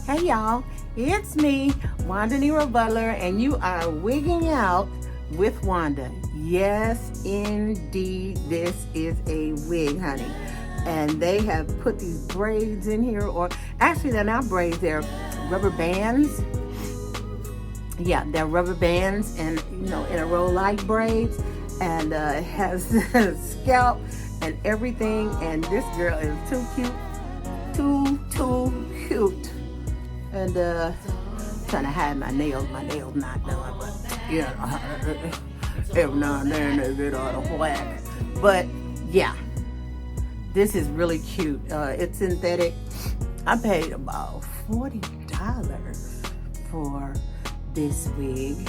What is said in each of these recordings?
Hey y'all, it's me, Wanda Butler, and you are wigging out with Wanda. Yes, indeed, this is a wig, honey. And they have put these braids in here, or actually they're not braids, they're rubber bands. Yeah, they're rubber bands and, in a row like braids. And it has scalp and everything. And this girl is too cute. Too cute. And trying to hide my nails. My nails not done, but every now and then they get out of whack. But yeah, this is really cute. It's synthetic. I paid about $40 for this wig.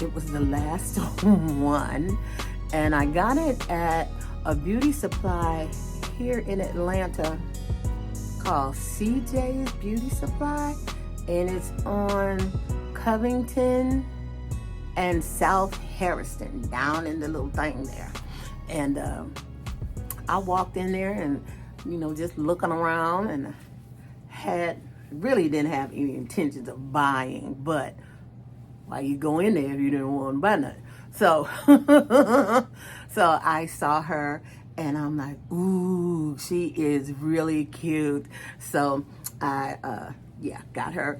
It was the last one, and I got it at a beauty supply here in Atlanta called CJ's Beauty Supply, and it's on Covington and South Harrison, down in the little thing there. And I walked in there and just looking around, and really didn't have any intentions of buying, but why you go in there if you didn't want to buy nothing? So so I saw her and I'm like, ooh, she is really cute. So I got her.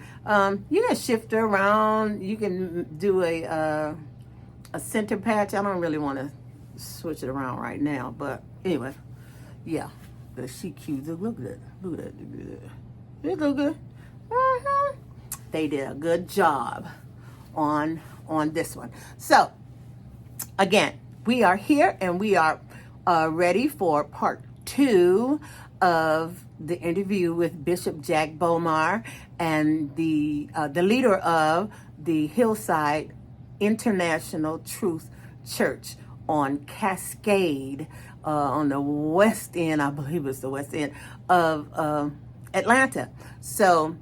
You can shift her around. You can do a center patch. I don't really want to switch it around right now, but anyway, yeah, but she cute. Look at that. Look at that. It look good. Mm-hmm. They did a good job on this one. So again, we are here and we are ready for part 2 of the interview with Bishop Jack Bomar and the leader of the Hillside International Truth Church on Cascade on the west end, I believe it's the west end of Atlanta. So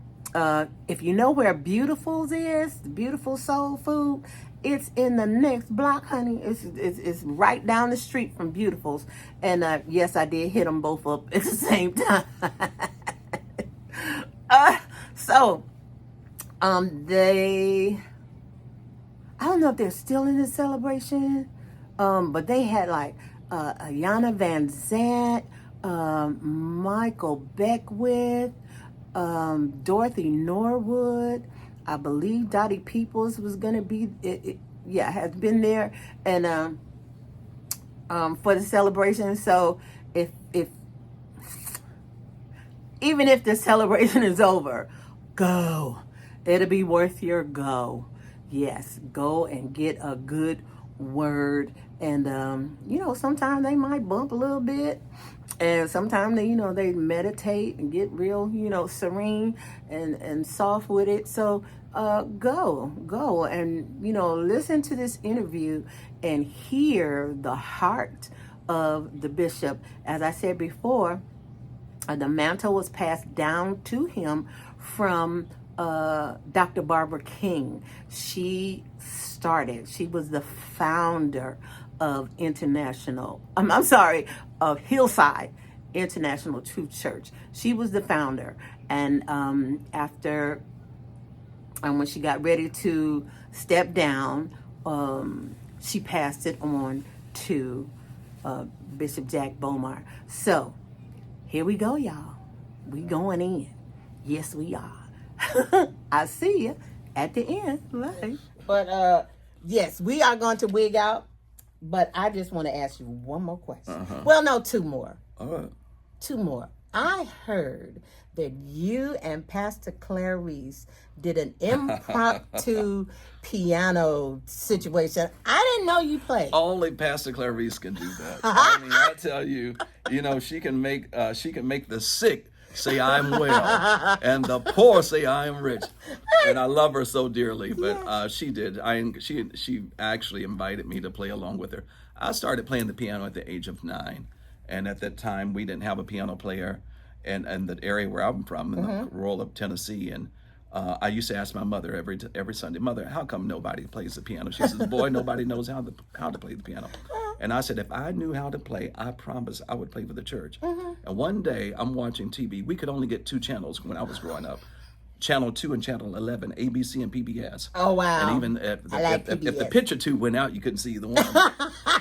if you know where Beautiful's is, Beautiful Soul Food, it's in the next block, honey. It's right down the street from Beautiful's. And yes, I did hit them both up at the same time. So I don't know if they're still in the celebration, but they had like Ayana Van Zant, Michael Beckwith, Dorothy Norwood. I believe Dottie Peoples was gonna be has been there, and for the celebration. So if even if the celebration is over, go. It'll be worth your go. Yes, go and get a good word. And sometimes they might bump a little bit, and sometimes they they meditate and get real serene and soft with it. So go and listen to this interview and hear the heart of the bishop. As I said before, the mantle was passed down to him from Dr. Barbara King. She was the founder of of Hillside International Truth Church. She was the founder. And after, when she got ready to step down, she passed it on to Bishop Jack Bomar. So here we go, y'all. We going in. Yes, we are. I see you at the end. Right. But yes, we are going to wig out. But I just want to ask you one more question. Uh-huh. Well, no, 2 more. All right. 2 more. I heard that you and Pastor Clarice did an impromptu piano situation. I didn't know you played. Only Pastor Clarice can do that. I mean, I tell you, she can make the sick say I'm well, and the poor say I am rich. And I love her so dearly, but she did. She actually invited me to play along with her. I started playing the piano at the age of 9, and at that time we didn't have a piano player, and the area where I'm from, in the rural of Tennessee, and I used to ask my mother every Sunday, Mother, how come nobody plays the piano? She says, boy, nobody knows how to play the piano. And I said, if I knew how to play, I promise I would play for the church. And one day I'm watching TV. We could only get 2 channels when I was growing up. Channel 2 and Channel 11, ABC and PBS. Oh, wow. And even if the picture tube went out, you couldn't see either one.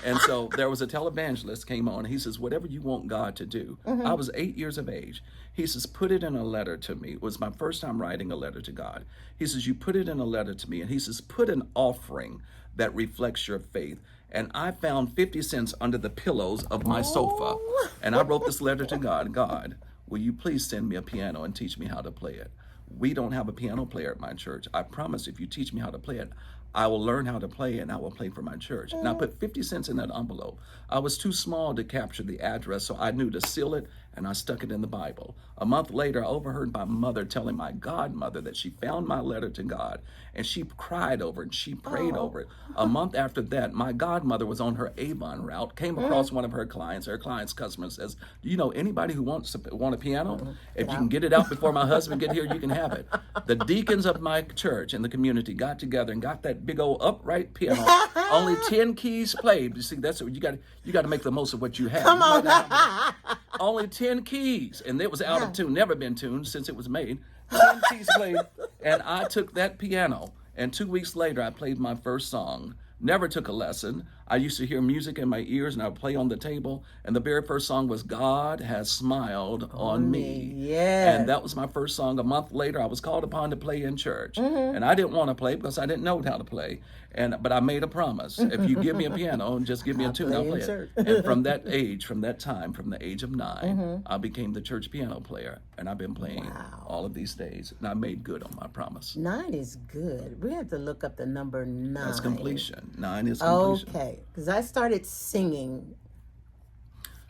And so there was a televangelist came on. He says, whatever you want God to do. I was 8 years of age. He says, put it in a letter to me. It was my first time writing a letter to God. He says, you put it in a letter to me. And he says, put an offering that reflects your faith. And I found 50 cents under the pillows of my sofa. And I wrote this letter to God. God, will you please send me a piano and teach me how to play it? We don't have a piano player at my church. I promise if you teach me how to play it, I will learn how to play and I will play for my church. And I put 50 cents in that envelope. I was too small to capture the address, so I knew to seal it, and I stuck it in the Bible. A month later, I overheard my mother telling my godmother that she found my letter to God, and she cried over it, and she prayed over it. A month after that, my godmother was on her Avon route, came across one of her client's customer says, do you know anybody who want a piano? If you can get it out before my husband get here, you can have it. The deacons of my church and the community got together and got that big old upright piano. Only 10 keys played. You see, that's what you got to make the most of what you have. Come on. Only 10 keys, and it was out of tune, never been tuned since it was made. 10 keys played, and I took that piano, and 2 weeks later, I played my first song. Never took a lesson. I used to hear music in my ears, and I would play on the table, and the very first song was God Has Smiled on Me. Yeah. And that was my first song. A month later, I was called upon to play in church, and I didn't want to play because I didn't know how to play. But I made a promise. If you give me a piano and just give me a tune, I'll play it. And from that age, from the age of 9, I became the church piano player. And I've been playing all of these days. And I made good on my promise. 9 is good. We have to look up the number 9. That's completion. 9 is completion. Okay. Because I started singing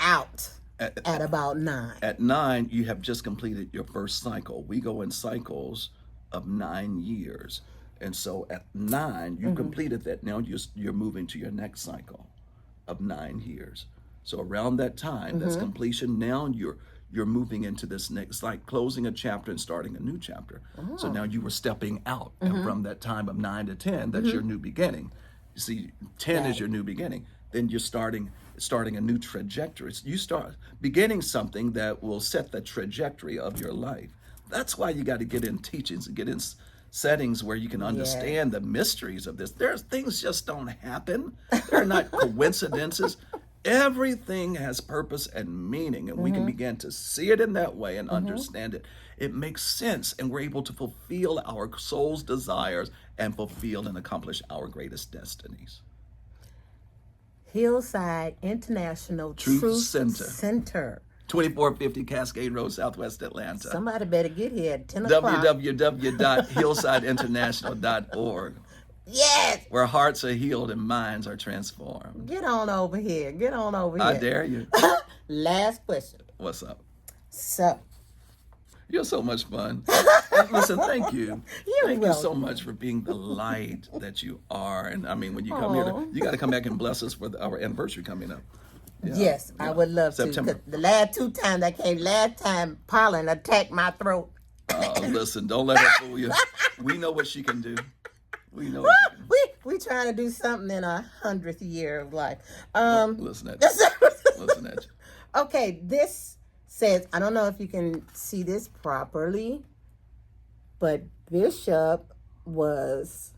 out at about 9. At 9, you have just completed your first cycle. We go in cycles of 9 years. And so at 9, you completed that. Now you're moving to your next cycle of 9 years. So around that time, that's completion. Now you're moving into this next, like closing a chapter and starting a new chapter. So now you were stepping out, and from that time of 9 to 10, that's your new beginning. You see, 10 is your new beginning. Then you're starting a new trajectory. You start beginning something that will set the trajectory of your life. That's why you got to get in teachings and get in settings where you can understand the mysteries of this. Things just don't happen. They're not coincidences. Everything has purpose and meaning, and we can begin to see it in that way and understand it. It makes sense, and we're able to fulfill our soul's desires and fulfill and accomplish our greatest destinies. Hillside International Truth Center. 2450 Cascade Road, Southwest Atlanta. Somebody better get here at 10 o'clock. www.hillsideinternational.org. Yes! Where hearts are healed and minds are transformed. Get on over here. I dare you. Last question. What's up? So. You're so much fun. Listen, thank you. Thank you so much for being the light that you are. And I mean, when you come here, you got to come back and bless us for our anniversary coming up. Yeah, yes, I would love September. to. The last 2 times I came, last time pollen attacked my throat. Listen, don't let her fool you. We know what she can do. We know what she can do. We trying to do something in our 100th year of life. Listen at you. Listen at you. Okay, this says, I don't know if you can see this properly, but Bishop was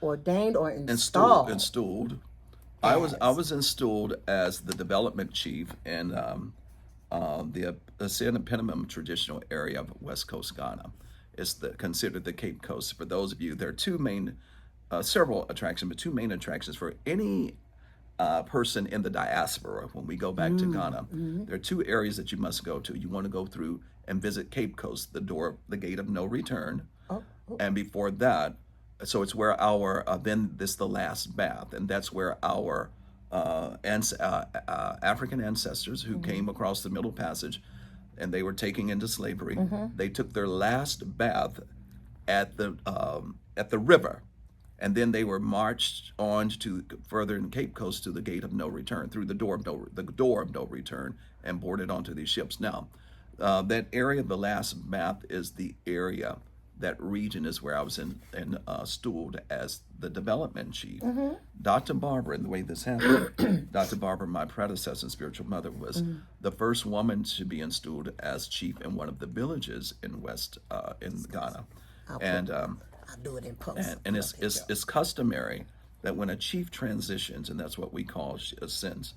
ordained or installed. Installed. I was installed as the development chief in the Ascend and Penamum traditional area of West Coast Ghana. It's considered the Cape Coast. For those of you, there are several attractions, but 2 main attractions for any person in the diaspora. When we go back to Ghana, there are 2 areas that you must go to. You want to go through and visit Cape Coast, the gate of no return. And before that, so it's where our, then this the last bath, and that's where our African ancestors who came across the Middle Passage, and they were taken into slavery, they took their last bath at the river, and then they were marched on to further in Cape Coast to the gate of no return, through the door of no return, and boarded onto these ships. Now, that area, the last bath, is the area. That region is where I was installed as the development chief. Dr. Barbara, and the way this happened, Dr. Barbara, my predecessor and spiritual mother, was the first woman to be installed as chief in one of the villages in in Ghana. I'll do it in post. and it's customary that when a chief transitions, and that's what we call ascends,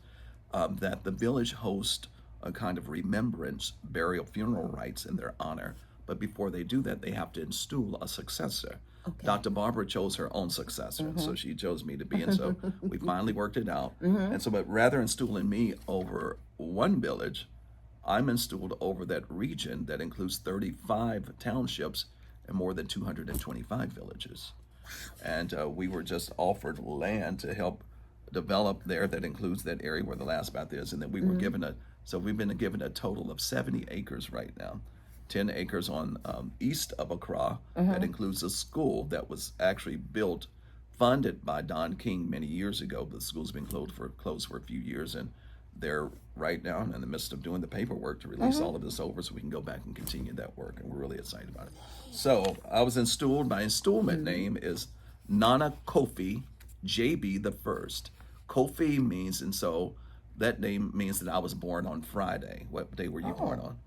that the village hosts a kind of remembrance, burial, funeral rites in their honor. But before they do that, they have to install a successor. Okay. Dr. Barbara chose her own successor, so she chose me to be, and so we finally worked it out. And so, but rather than installing me over one village, I'm installed over that region that includes 35 townships and more than 225 villages. And we were just offered land to help develop there that includes that area where the last bath is, and then we were given we've been given a total of 70 acres right now. 10 acres on east of Accra that includes a school that was actually built, funded by Don King many years ago. But the school's been closed for a few years, and they're right now in the midst of doing the paperwork to release all of this over so we can go back and continue that work, and we're really excited about it. So I was installed. My installment name is Nana Kofi JB the First. Kofi means, and so that name means that I was born on Friday. What day were you born on?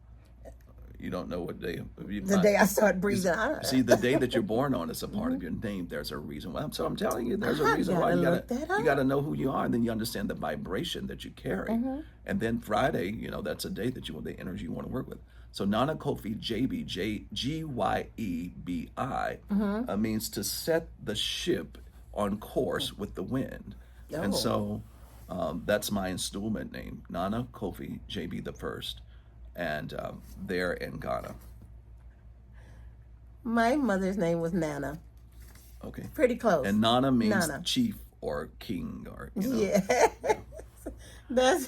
You don't know what day. The day I start breathing. See, the day that you're born on is a part of your name. There's a reason why. So I'm telling you, there's a reason why. You gotta know who you are, and then you understand the vibration that you carry. And then Friday, that's a day that you want the energy you want to work with. So Nana Kofi JB, Gyebi, means to set the ship on course with the wind. Oh. And so that's my installment name, Nana Kofi JB the First. And there in Ghana. My mother's name was Nana. Okay. Pretty close. And Nana means chief or king or, Yeah. That's,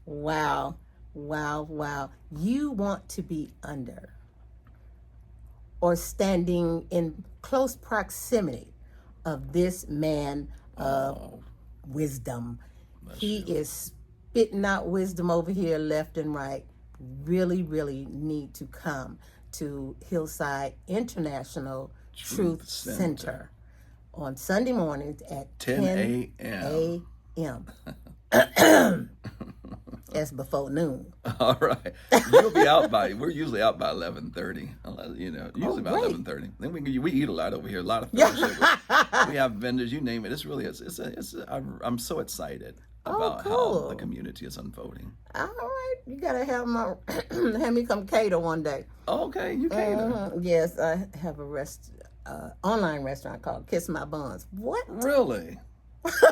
wow. You want to be under or standing in close proximity of this man of wisdom. He is spitting out wisdom over here left and right. Really need to come to Hillside International Truth Center on Sunday mornings at 10 a.m. That's before noon. All right. We're usually out by 11:30. Usually about 11:30. Then we eat a lot over here, a lot of fellowship. We have vendors, you name it. I'm so excited about how the community is unfolding. All right, you gotta have me come cater one day. Okay, you cater. Yes, I have a online restaurant called Kiss My Buns. What? Really? Okay.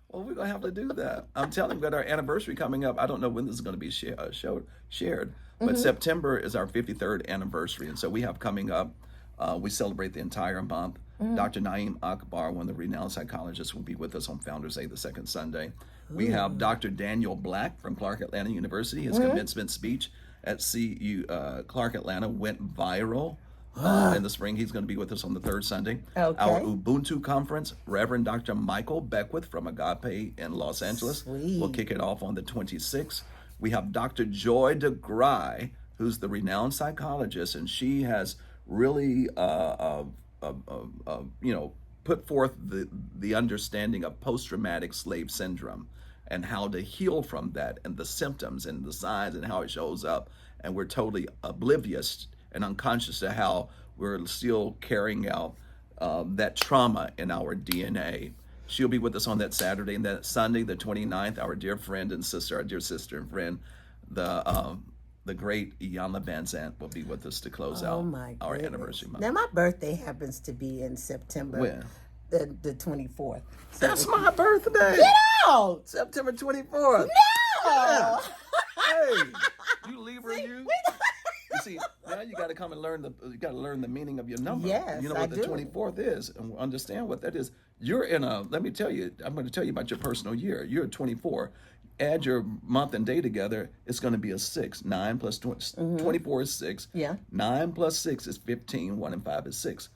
Well, we're gonna have to do that. I'm telling you, we got our anniversary coming up. I don't know when this is gonna be shared, but September is our 53rd anniversary, and so we have coming up. We celebrate the entire month. Dr. Naeem Akbar, one of the renowned psychologists, will be with us on Founders Day, the second Sunday. We have Dr. Daniel Black from Clark Atlanta University. His commencement speech at CU Clark Atlanta went viral in the spring. He's going to be with us on the third Sunday. Okay. Our Ubuntu conference, Reverend Dr. Michael Beckwith from Agape in Los Angeles will kick it off on the 26th. We have Dr. Joy DeGry, who's the renowned psychologist, and she has really put forth the understanding of post-traumatic slave syndrome and how to heal from that and the symptoms and the signs and how it shows up. And we're totally oblivious and unconscious to how we're still carrying out that trauma in our DNA. She'll be with us on that Saturday, and that Sunday, the 29th, our dear friend and sister, our dear sister and friend, the great Iyanla Van Zandt will be with us to close out our anniversary month. Now, my birthday happens to be in September. When? The 24th. So that's my birthday. Get out! September 24th. No! Yeah. Hey, you Libra, you see, now you got to come and learn the meaning of your number. Yes, you know what the 24th is, and understand what that is. You're in let me tell you, I'm going to tell you about your personal year. You're 24. Add your month and day together, it's going to be a 6. 9 plus 24 is 6. Yeah. 9 plus 6 is 15. 1 and 5 is 6.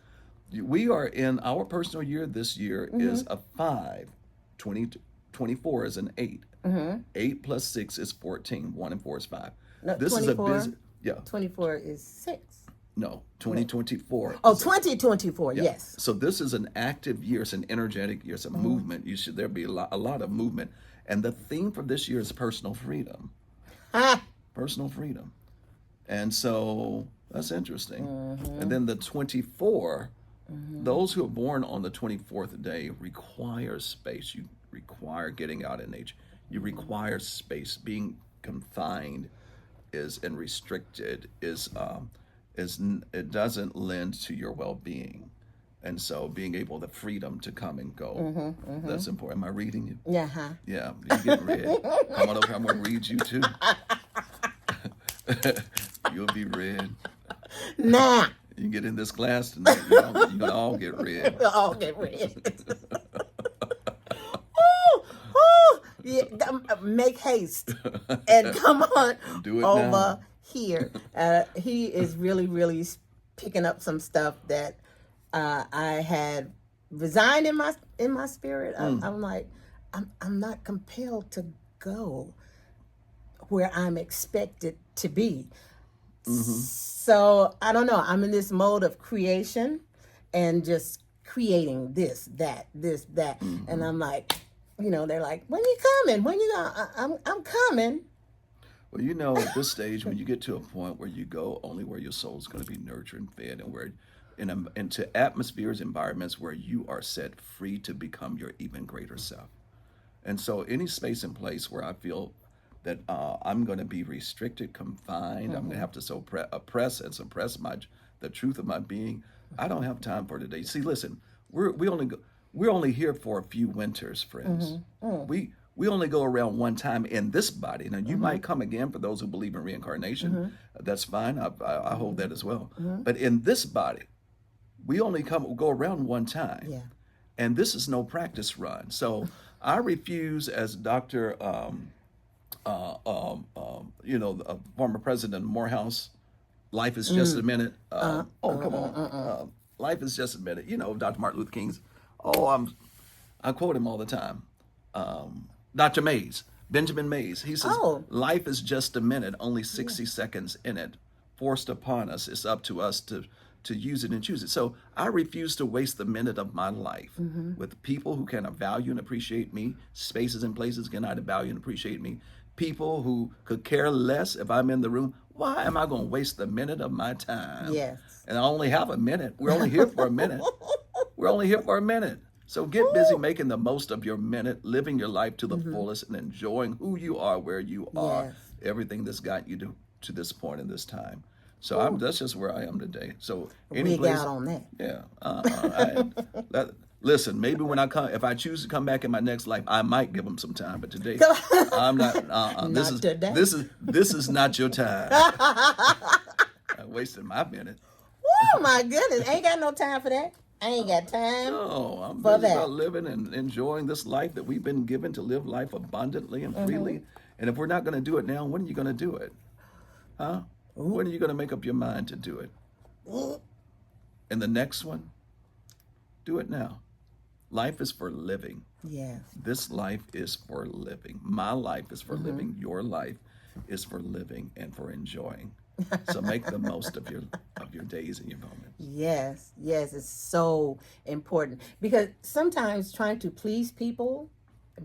We are in our personal year this year is a 5. 24 is an 8. 8 plus 6 is 14. 1 and 4 is 5. No, this 24, is a busy. Yeah. 24 is 6. No, 2024. Oh, 2024, yes. So this is an active year. It's an energetic year. It's a movement. There'll be a lot of movement. And the theme for this year is personal freedom. Personal freedom. And so That's interesting. And then the 24, those who are born on the 24th day require space. You require getting out in nature. You require space. Being confined and restricted is it doesn't lend to your well-being. And so being able the freedom to come and go, that's important. Am I reading you? Yeah. Yeah, you get read. Come on over, I'm going to read you too. You'll be read. Nah. You get in this class tonight, you're going to all get read. We'll all get read. Woo, woo. Yeah, make haste and come on Do it over now. here. He is really, really picking up some stuff that I had resigned in my spirit. I'm like, I'm not compelled to go where I'm expected to be. So I don't know. I'm in this mode of creation and just creating this, that, and I'm like, they're like, when you coming? When you going? I'm coming. Well, at this stage, when you get to a point where you go only where your soul's going to be nurtured and fed, and where into atmospheres, environments where you are set free to become your even greater self. And so any space and place where I feel that I'm going to be restricted, confined, I'm going to have to oppress and suppress the truth of my being, I don't have time for today. See, listen, we're only here for a few winters, friends. We only go around one time in this body. Now, you might come again for those who believe in reincarnation. That's fine. I hold that as well. But in this body, we only go around one time. Yeah. And this is no practice run. So I refuse, as Dr. Former President Morehouse, life is just a minute. Come on. Life is just a minute. Dr. Martin Luther King's, I quote him all the time. Dr. Mays, Benjamin Mays, he says, life is just a minute, only 60 seconds in it, forced upon us. It's up to us to use it and choose it. So I refuse to waste the minute of my life with people who cannot value and appreciate me, spaces and places cannot value and appreciate me, people who could care less if I'm in the room. Why am I going to waste the minute of my time? Yes. And I only have a minute. We're only here for a minute. We're only here for a minute. So get busy making the most of your minute, living your life to the fullest, and enjoying who you are, where you are, everything that's got you to this point in this time. So that's just where I am today. So any place, out on that. Yeah. Listen, maybe when I come, if I choose to come back in my next life, I might give them some time. But today, I'm not. This is not your time. I wasted my minute. Oh my goodness! Ain't got no time for that. I ain't got time. No, I'm busy about living and enjoying this life that we've been given to live life abundantly and freely. And if we're not going to do it now, when are you going to do it? Huh? When are you going to make up your mind to do it? And the next one, do it now. Life is for living. Yes. This life is for living. My life is for living. Your life is for living and for enjoying. So make the most of your days and your moments. Yes, it's so important, because sometimes trying to please people,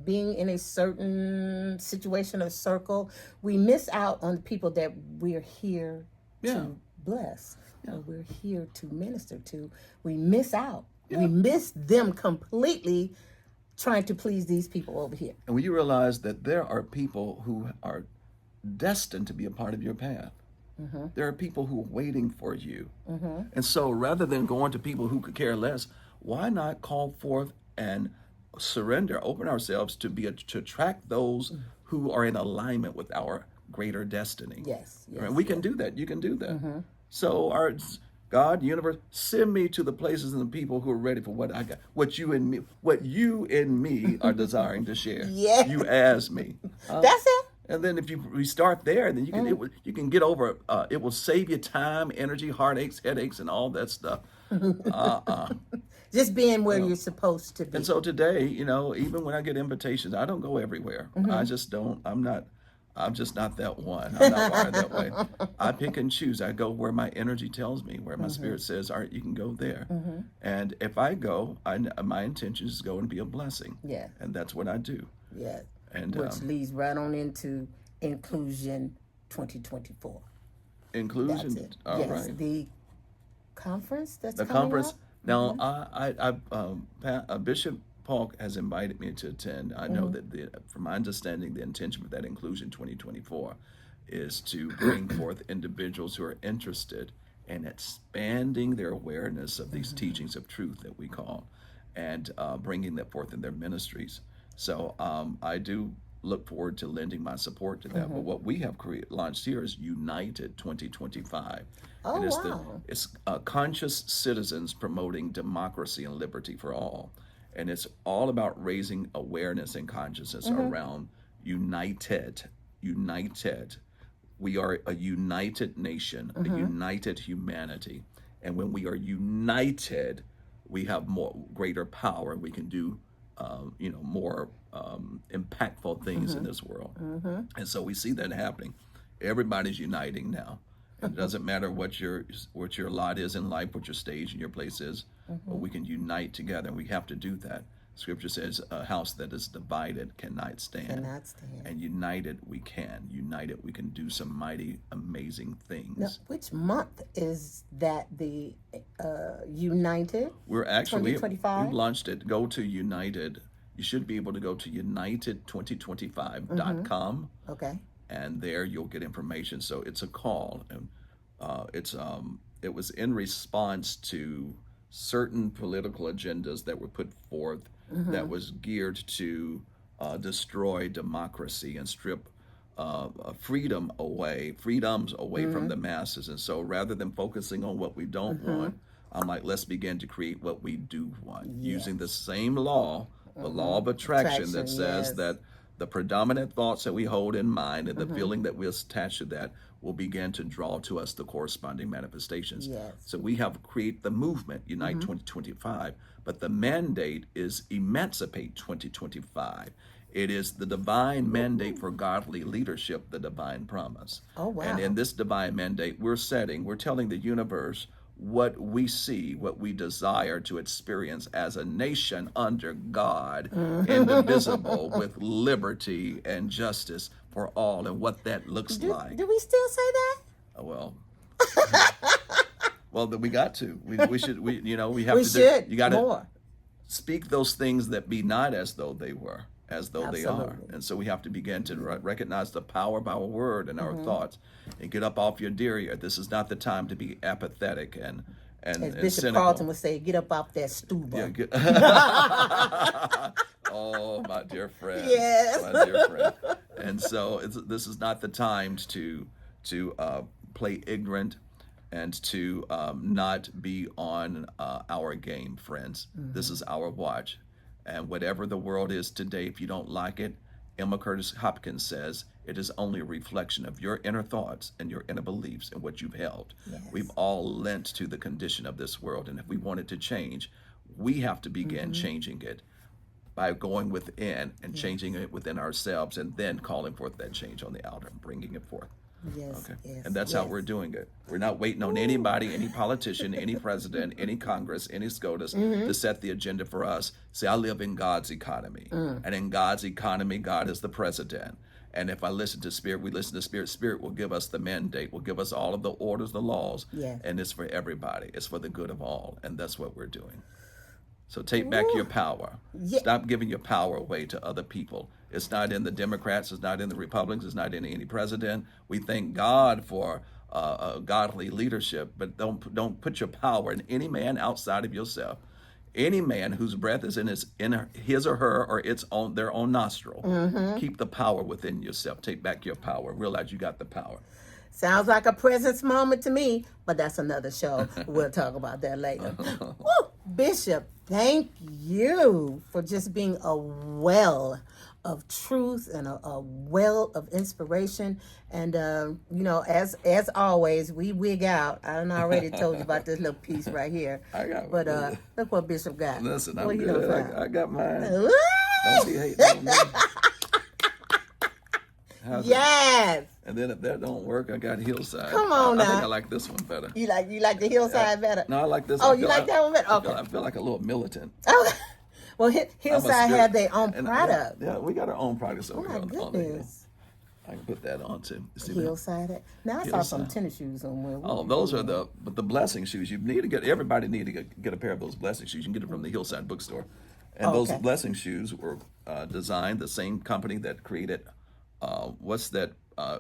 being in a certain situation or circle, we miss out on the people that we're here to bless, or we're here to minister to. We miss out. We miss them completely trying to please these people over here. And when you realize that there are people who are destined to be a part of your path, there are people who are waiting for you. And so rather than going to people who could care less, why not call forth and surrender, open ourselves to attract those who are in alignment with our greater destiny. Yes. And we can do that. You can do that. So our God, universe, send me to the places and the people who are ready for what I got, what you and me are desiring to share. Yeah. You asked me. That's it. And then if we start there, then you can get over. It will save you time, energy, heartaches, headaches, and all that stuff. Just being where you're supposed to be. And so today, even when I get invitations, I don't go everywhere. I just don't. I'm just not that one. I'm not wired that way. I pick and choose. I go where my energy tells me, where my spirit says, all right, you can go there. And if I go, my intention is to go and be a blessing. Yeah. And that's what I do. Yeah. And which leads right on into Inclusion 2024. Inclusion. That's it. All yes, right. the conference that's The coming conference. up. Now, Bishop Paul has invited me to attend. I know that, from my understanding, the intention of that Inclusion 2024 is to bring forth individuals who are interested in expanding their awareness of these teachings of truth that we call, and bringing that forth in their ministries. So I do look forward to lending my support to that. But what we have launched here is United 2025. Oh, and wow. It's conscious citizens promoting democracy and liberty for all. And it's all about raising awareness and consciousness around united. We are a united nation, a united humanity. And when we are united, we have greater power. We can do more impactful things in this world. And so we see that happening. Everybody's uniting now. It doesn't matter what your lot is in life, what your stage and your place is, but we can unite together, and we have to do that. Scripture says a house that is divided cannot stand. And united we can. United we can do some mighty, amazing things. Now, which month is that, the United? We're actually, 2025? we've launched it. Go to United. You should be able to go to united2025.com. Okay. And there you'll get information. So it's a call, and it was in response to certain political agendas that were put forth that was geared to destroy democracy and strip freedoms away from the masses. And so rather than focusing on what we don't want, I'm like, let's begin to create what we do want, using the same law, the law of attraction that says that the predominant thoughts that we hold in mind and the feeling that we attach to that will begin to draw to us the corresponding manifestations. So we have created the movement, Unite 2025, but the mandate is Emancipate 2025. It is the divine mandate for godly leadership, the divine promise. Oh, wow. And in this divine mandate, we're telling the universe what we see, what we desire to experience as a nation under God, indivisible, with liberty and justice for all, and what that looks like. Do we still say that? Well, then we got to. We should. We have We to. should. You got to more. speak those things that be not as though they were, as though they are. Absolutely. And so we have to begin to recognize the power of our word and our thoughts, and get up off your deer. This is not the time to be apathetic and As Bishop cynical. Carlton would say, get up off that stuba. Oh, my dear friend. Yes. My dear friend. And so this is not the time to play ignorant and to not be on our game, friends. This is our watch. And whatever the world is today, if you don't like it, Emma Curtis Hopkins says, it is only a reflection of your inner thoughts and your inner beliefs and what you've held. We've all lent to the condition of this world. And if we want it to change, we have to begin changing it by going within and changing it within ourselves, and then calling forth that change on the outer and bringing it forth. And that's how we're doing it. We're not waiting on anybody, any politician, any president, any Congress, any SCOTUS to set the agenda for us. See, I live in God's economy. And in God's economy, God is the president. And if I listen to Spirit, we listen to Spirit. Spirit will give us the mandate, will give us all of the orders, the laws. And it's for everybody. It's for the good of all. And that's what we're doing. So take back your power. Stop giving your power away to other people. It's not in the Democrats. It's not in the Republicans. It's not in any president. We thank God for godly leadership, but don't put your power in any man outside of yourself. Any man whose breath is in his or her or their own nostril. Keep the power within yourself. Take back your power. Realize you got the power. Sounds like a presence moment to me, but that's another show. We'll talk about that later. Woo! Bishop, thank you for just being a well of truth and a well of inspiration. And, as always, we wig out. I done already told you about this little piece right here. I got But look what Bishop got. Listen, What I'm you good. done found? I got mine. Don't be hating on me. How's it? Yes. And then if that don't work, I got Hillside. Come on I think now. I like this one better. You like the Hillside better? No, I like this. Oh, I you feel like that one better? Okay. I feel like a little militant. Oh, well, Hillside had their own And, product. Yeah, we got our own product. Oh my goodness. I can put that on too. You see that? Hillside. Now I saw some Hillside. tennis shoes on where. Oh, those are the blessing shoes. You need to get, everybody need to get a pair of those blessing shoes. You can get them from the Hillside bookstore. And those blessing shoes were designed, the same company that created, what's that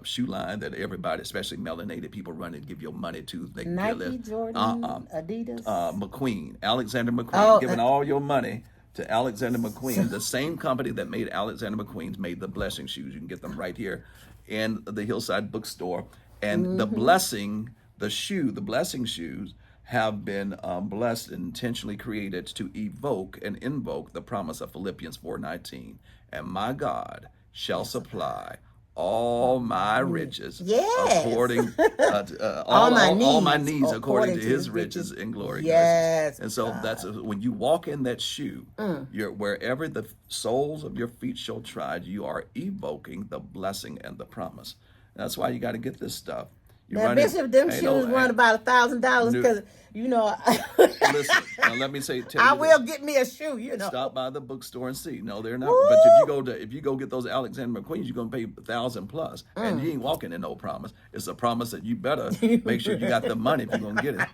shoe line that everybody, especially melanated people, run and give your money to. They Nike, Jordan, Adidas. McQueen, Alexander McQueen, Oh, giving all your money to Alexander McQueen. The same company that made Alexander McQueen's made the blessing shoes. You can get them right here in the Hillside bookstore. And the blessing, the blessing shoes have been blessed and intentionally created to evoke and invoke the promise of Philippians 4:19. And my God shall supply all my riches according all my needs according to his riches in glory. Yes. And so that's when you walk in that shoe, you're wherever the soles of your feet shall trod, you are evoking the blessing and the promise. That's why you got to get this stuff. Now, Bishop, them shoes run about $1,000 because, you know. Listen, now let me tell you. I will get me a shoe, you know. Stop by the bookstore and see. No, they're not. Woo! But if you go get those Alexander McQueens, you're gonna pay $1,000 plus, and you ain't walking in no promise. It's a promise that you better make sure you got the money if you're gonna get it.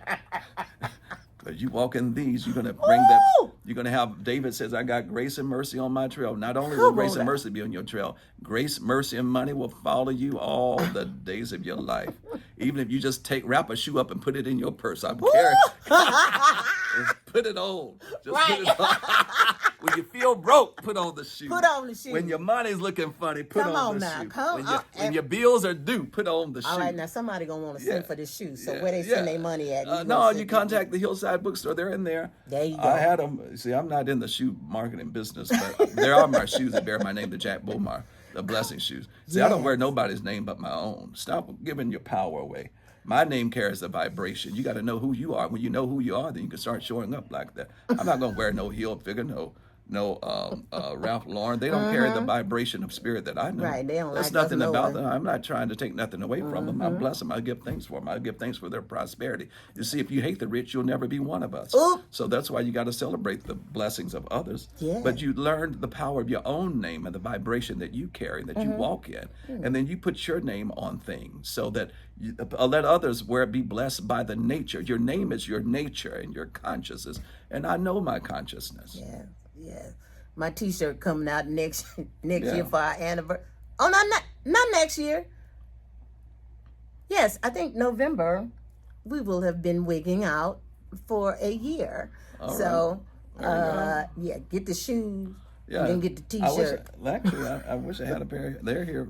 Because you walk in these, you're gonna bring that. You're gonna have. David says, "I got grace and mercy on my trail." Not only will grace and mercy be on your trail, grace, mercy, and money will follow you all the days of your life. Even if you just wrap a shoe up and put it in your purse, I'm carrying. Just put it on. Just put it on. When you feel broke, put on the shoe. Put on the shoe. When your money's looking funny, put on the shoe. Come on. When your bills are due, put on the shoe. All right, now somebody gonna want to send for this shoe. So where they send their money at? No, you contact the Hillside bookstore. They're in there. There you go. I had them. See, I'm not in the shoe marketing business, but there are my shoes that bear my name, the Jack Bomar, the blessing shoes. See, I don't wear nobody's name but my own. Stop giving your power away. My name carries a vibration. You got to know who you are. When you know who you are, then you can start showing up like that. I'm not going to wear no heel figure, no Ralph Lauren. They don't carry the vibration of spirit that I know. Right, they don't That's like nothing us about knowing. them. I'm not trying to take nothing away from them. I bless them. I give thanks for them. I give thanks for their prosperity. You see, if you hate the rich, you'll never be one of us. Oop. So that's why you got to celebrate the blessings of others. Yeah. But you learned the power of your own name and the vibration that you carry, that you walk in. And then you put your name on things so that you, let others where it be blessed by the nature. Your name is your nature and your consciousness. And I know my consciousness. Yeah. My T-shirt coming out next year for our anniversary. Oh, not next year. Yes, I think November we will have been wigging out for a year. All right. Get the shoes. Yeah. And then get the T-shirt. I wish I had a pair. They're here.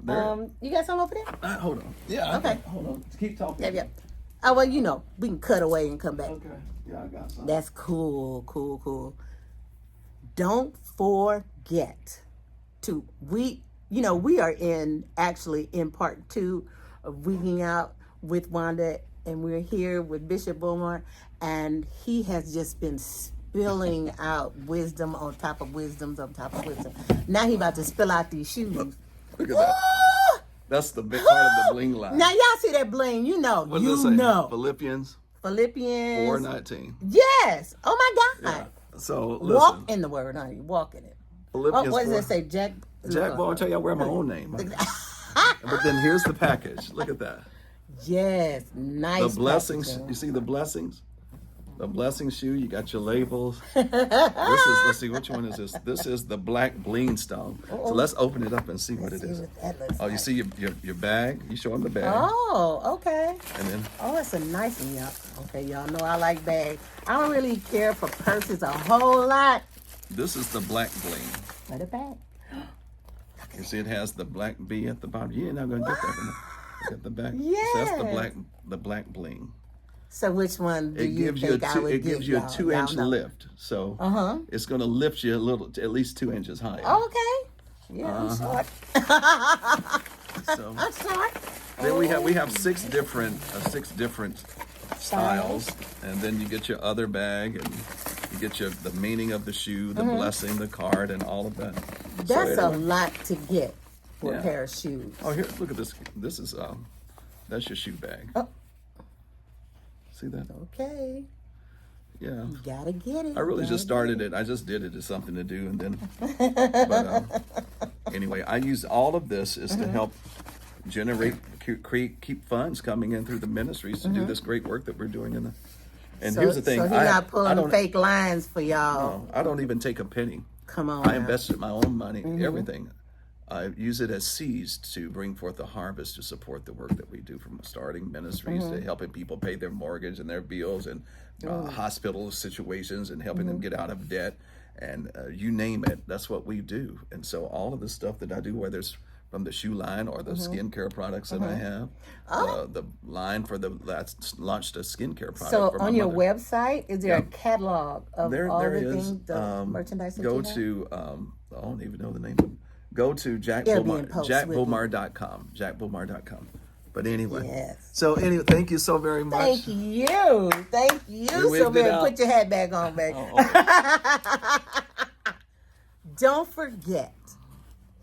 You got some over there? Hold on. Yeah. Okay. Hold on. Keep talking. Yeah. Oh, well, you know, we can cut away and come back. Okay. Yeah, I got some. That's cool. Don't forget to we are actually in part 2 of Wigging Out with Wanda, and we're here with Bishop Bomar, and he has just been spilling out wisdom on top of wisdoms on top of wisdom. Now he about to spill out these shoes. Look at that. That's the big part of the bling line. Now y'all see that bling? You know. What does it say? Philippians 4:19. Yes. Oh my God. Yeah. So listen, Walk in the word, honey. Walk in it. Philippians What does 4. it say, Jack? Well, I'll tell you, I wear my own name. But then here's the package. Look at that. Yes, nice. The blessings. packaging. You see the blessings? The blessing shoe. You got your labels. Let's see, which one is this? This is the black bling stone. So let's open it up and see what it is. Oh, you see your bag? You show them the bag. Oh, okay. And then It's a nice one, y'all. Okay, y'all know I like bags. I don't really care for purses a whole lot. this is the black bling. Let it back. You see, it has the black B at the bottom. You're not gonna get that. Look at the back. Yes. So that's the black bling. So which one do you think I would It get, gives you a y'all? 2-inch Y'all know. lift. So it's gonna lift you a little, at least 2 inches higher. Okay. Yeah, I'm short. So I'm short. then we have six different styles, and then you get your other bag, and you get the meaning of the shoe, the blessing, the card, and all of that. That's So a lot to get for Yeah. a pair of shoes. Oh, here, look at this. This is that's your shoe bag. Oh. See that? Okay. Yeah. You gotta get it. I really just started it. I just did it as something to do, and then. But anyway, I use all of this is to help generate, create, keep funds coming in through the ministries to do this great work that we're doing in the. And So, here's the thing: so he's not pulling fake lines for y'all. no, I don't even take a penny. Come on. I now. invested my own money, everything. I use it as seeds to bring forth a harvest to support the work that we do, from starting ministries to helping people pay their mortgage and their bills, and hospital situations, and helping them get out of debt, and you name it. That's what we do. And so all of the stuff that I do, whether it's from the shoe line or the skincare products that I have, the line for that's launched a skincare product. So for my on your mother. website, is there a catalog of all There the is. things, the merchandise that Go you have? to I don't even know the name of it. Go to It'll be in posts with jackbomar.com. Jackbomar.com. But anyway. Yes. So anyway, thank you so very much. Thank you. Thank you so wigged it very out. much. Put your hat back on, baby. Don't forget,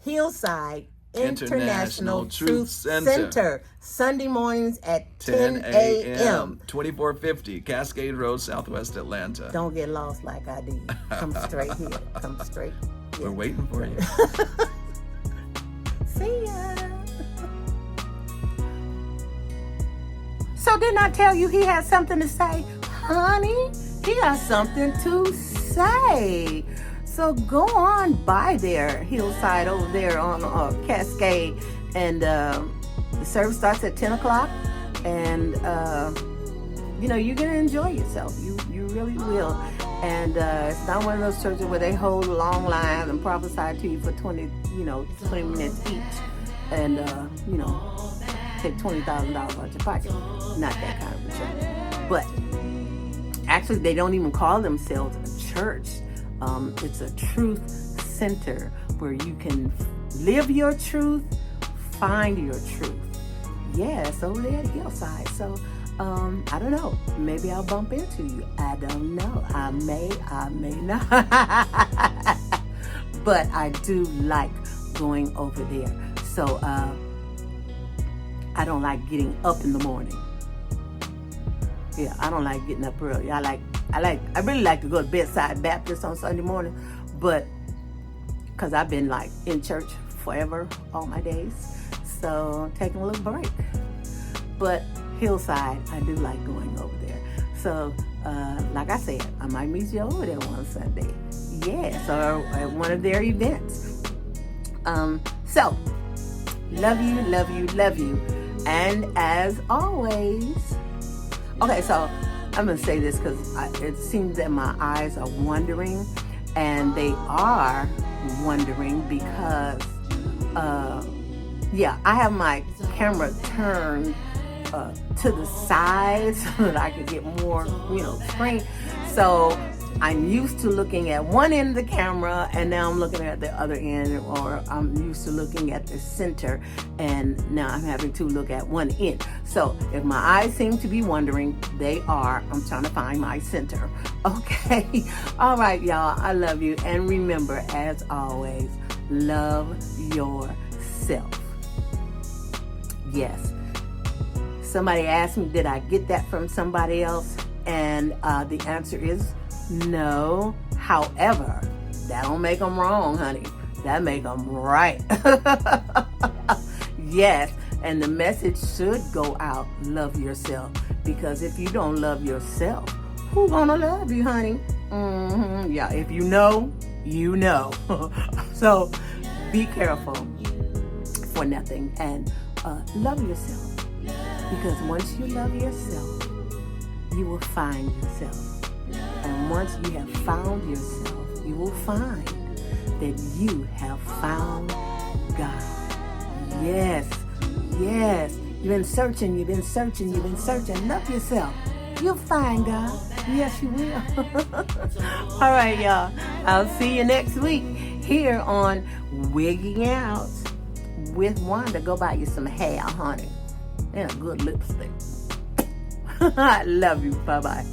Hillside International Truth Center. Sunday mornings at 10 a.m. 2450 Cascade Road, Southwest Atlanta. Don't get lost like I did. Come straight here. Come straight. We're waiting for you. See ya. So didn't I tell you he has something to say? Honey, he has something to say. So go on by there, Hillside over there on Cascade. And the service starts at 10 o'clock. And, you're going to enjoy yourself. You really will. And it's not one of those churches where they hold long lines and prophesy to you for 20 minutes each. And, take $20,000 out your pocket. Not that kind of a church. But actually, they don't even call themselves a church. It's a truth center where you can live your truth, find your truth. Yes, over there at Hillside. So, I don't know. Maybe I'll bump into you. I don't know. I may not. But I do like going over there. So, I don't like getting up in the morning. Yeah, I don't like getting up early. I really like to go to Bedside Baptist on Sunday morning, but because I've been like in church forever, all my days, so taking a little break. But Hillside, I do like going over there. So, like I said, I might meet you over there one Sunday. Yes, or at one of their events. So, love you, love you, love you. And as always, okay, so I'm going to say this because it seems that my eyes are wandering, and they are wandering because, I have my camera turned to the side so that I could get more, screen. So I'm used to looking at one end of the camera, and now I'm looking at the other end, or I'm used to looking at the center, and now I'm having to look at one end. So if my eyes seem to be wandering, they are. I'm trying to find my center. Okay. All right, y'all. I love you. And remember, as always, love yourself. Yes. Somebody asked me, did I get that from somebody else? And the answer is no. However, that don't make them wrong, honey. That make them right. Yes. And the message should go out, love yourself. Because if you don't love yourself, who gonna love you, honey? Yeah, if you know, you know. So be careful for nothing, and love yourself. Because once you love yourself, you will find yourself. And once you have found yourself, you will find that you have found God. Yes. Yes. You've been searching. Love yourself. You'll find God. Yes, you will. All right, y'all. I'll see you next week here on Wigging Out with Wanda. Go buy you some hair, honey, and a good lipstick. I love you. Bye-bye.